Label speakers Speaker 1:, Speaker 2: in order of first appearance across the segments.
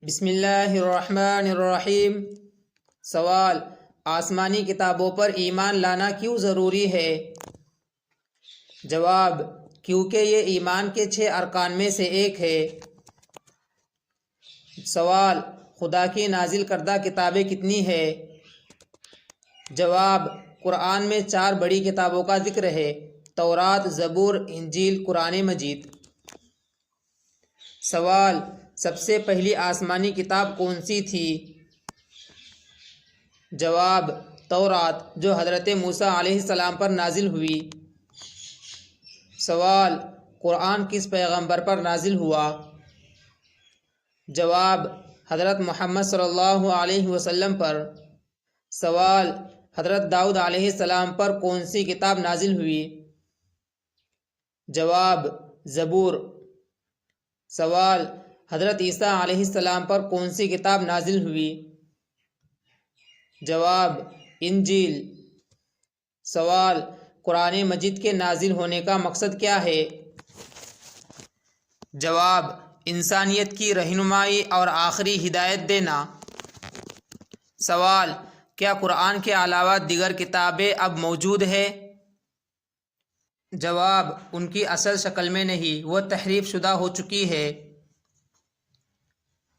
Speaker 1: بسم اللہ الرحمن الرحیم۔ سوال: آسمانی کتابوں پر ایمان لانا کیوں ضروری ہے؟ جواب: کیونکہ یہ ایمان کے 6 ارکان میں سے ایک ہے۔ سوال: خدا کی نازل کردہ کتابیں کتنی ہیں؟ جواب: قرآن میں 4 بڑی کتابوں کا ذکر ہے: تورات، زبور، انجیل، قرآن مجید۔ سوال: سب سے پہلی آسمانی کتاب کون سی تھی؟ جواب: تورات، جو حضرت موسیٰ علیہ السلام پر نازل ہوئی۔ سوال: قرآن کس پیغمبر پر نازل ہوا؟ جواب: حضرت محمد صلی اللہ علیہ وسلم پر۔ سوال: حضرت داؤد علیہ السلام پر کون سی کتاب نازل ہوئی؟ جواب: زبور۔ سوال: حضرت عیسیٰ علیہ السلام پر کون سی کتاب نازل ہوئی؟ جواب: انجیل۔ سوال: قرآن مجید کے نازل ہونے کا مقصد کیا ہے؟ جواب: انسانیت کی رہنمائی اور آخری ہدایت دینا۔ سوال: کیا قرآن کے علاوہ دیگر کتابیں اب موجود ہیں؟ جواب: ان کی اصل شکل میں نہیں، وہ تحریف شدہ ہو چکی ہے۔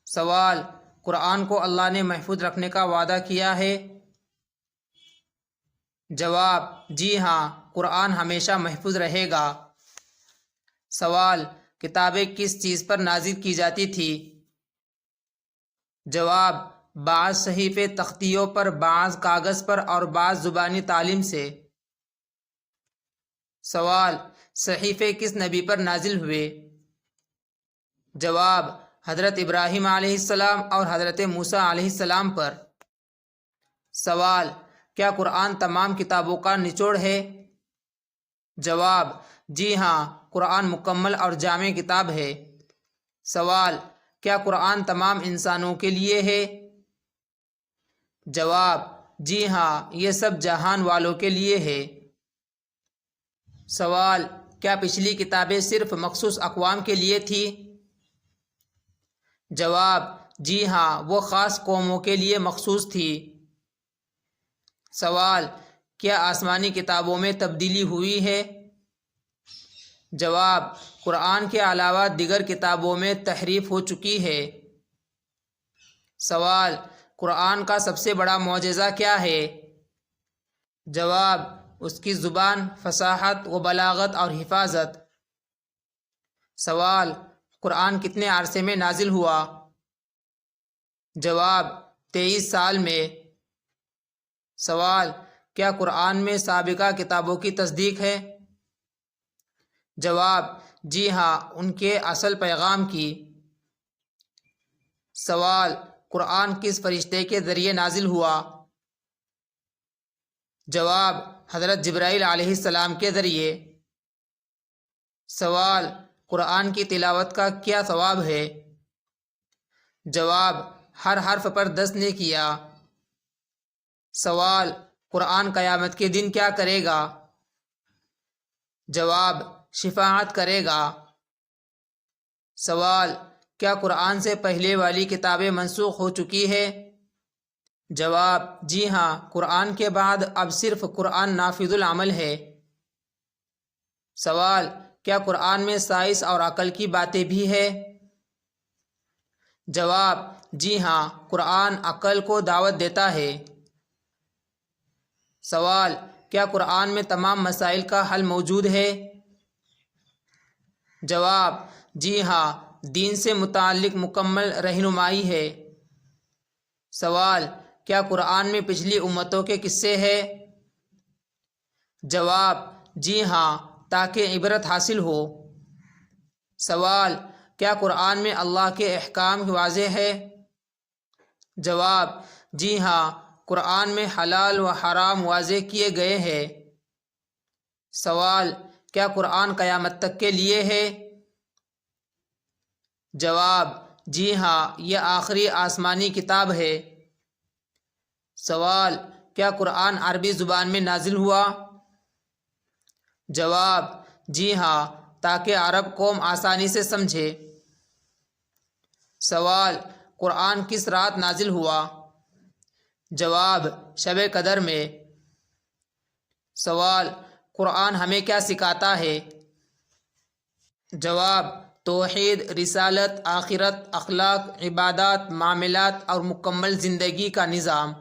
Speaker 1: سوال: قرآن کو اللہ نے محفوظ رکھنے کا وعدہ کیا ہے؟ جواب: جی ہاں، قرآن ہمیشہ محفوظ رہے گا۔ سوال: کتابیں کس چیز پر نازل کی جاتی تھی؟ جواب: بعض صحیفے تختیوں پر، بعض کاغذ پر اور بعض زبانی تعلیم سے۔ سوال: صحیفے کس نبی پر نازل ہوئے؟ جواب: حضرت ابراہیم علیہ السلام اور حضرت موسیٰ علیہ السلام پر۔ سوال: کیا قرآن تمام کتابوں کا نچوڑ ہے؟ جواب: جی ہاں، قرآن مکمل اور جامع کتاب ہے۔ سوال: کیا قرآن تمام انسانوں کے لیے ہے؟ جواب: جی ہاں، یہ سب جہان والوں کے لیے ہے۔ سوال: کیا پچھلی کتابیں صرف مخصوص اقوام کے لیے تھیں؟ جواب: جی ہاں، وہ خاص قوموں کے لیے مخصوص تھی۔ سوال: کیا آسمانی کتابوں میں تبدیلی ہوئی ہے؟ جواب: قرآن کے علاوہ دیگر کتابوں میں تحریف ہو چکی ہے۔ سوال: قرآن کا سب سے بڑا معجزہ کیا ہے؟ جواب: اس کی زبان، فصاحت و بلاغت اور حفاظت۔ سوال: قرآن کتنے عرصے میں نازل ہوا؟ جواب: 23 سال میں۔ سوال: کیا قرآن میں سابقہ کتابوں کی تصدیق ہے؟ جواب: جی ہاں، ان کے اصل پیغام کی۔ سوال: قرآن کس فرشتے کے ذریعے نازل ہوا؟ جواب: حضرت جبرائیل علیہ السلام کے ذریعے۔ سوال: قرآن کی تلاوت کا کیا ثواب ہے؟ جواب: ہر حرف پر 10 نیکیاں۔ سوال: قرآن قیامت کے دن کیا کرے گا؟ جواب: شفاعت کرے گا۔ سوال: کیا قرآن سے پہلے والی کتابیں منسوخ ہو چکی ہے؟ جواب: جی ہاں، قرآن کے بعد اب صرف قرآن نافذ العمل ہے۔ سوال: کیا قرآن میں سائنس اور عقل کی باتیں بھی ہیں؟ جواب: جی ہاں، قرآن عقل کو دعوت دیتا ہے۔ سوال: کیا قرآن میں تمام مسائل کا حل موجود ہے؟ جواب: جی ہاں، دین سے متعلق مکمل رہنمائی ہے۔ سوال: کیا قرآن میں پچھلی امتوں کے قصے ہیں؟ جواب: جی ہاں، تاکہ عبرت حاصل ہو۔ سوال: کیا قرآن میں اللہ کے احکام واضح ہے؟ جواب: جی ہاں، قرآن میں حلال و حرام واضح کیے گئے ہیں۔ سوال: کیا قرآن قیامت تک کے لیے ہے؟ جواب: جی ہاں، یہ آخری آسمانی کتاب ہے۔ سوال: کیا قرآن عربی زبان میں نازل ہوا؟ جواب: جی ہاں، تاکہ عرب قوم آسانی سے سمجھے۔ سوال: قرآن کس رات نازل ہوا؟ جواب، شب قدر میں۔ سوال، قرآن ہمیں کیا سکھاتا ہے؟ جواب، توحید، رسالت، آخرت، اخلاق، عبادات، معاملات اور مکمل زندگی کا نظام۔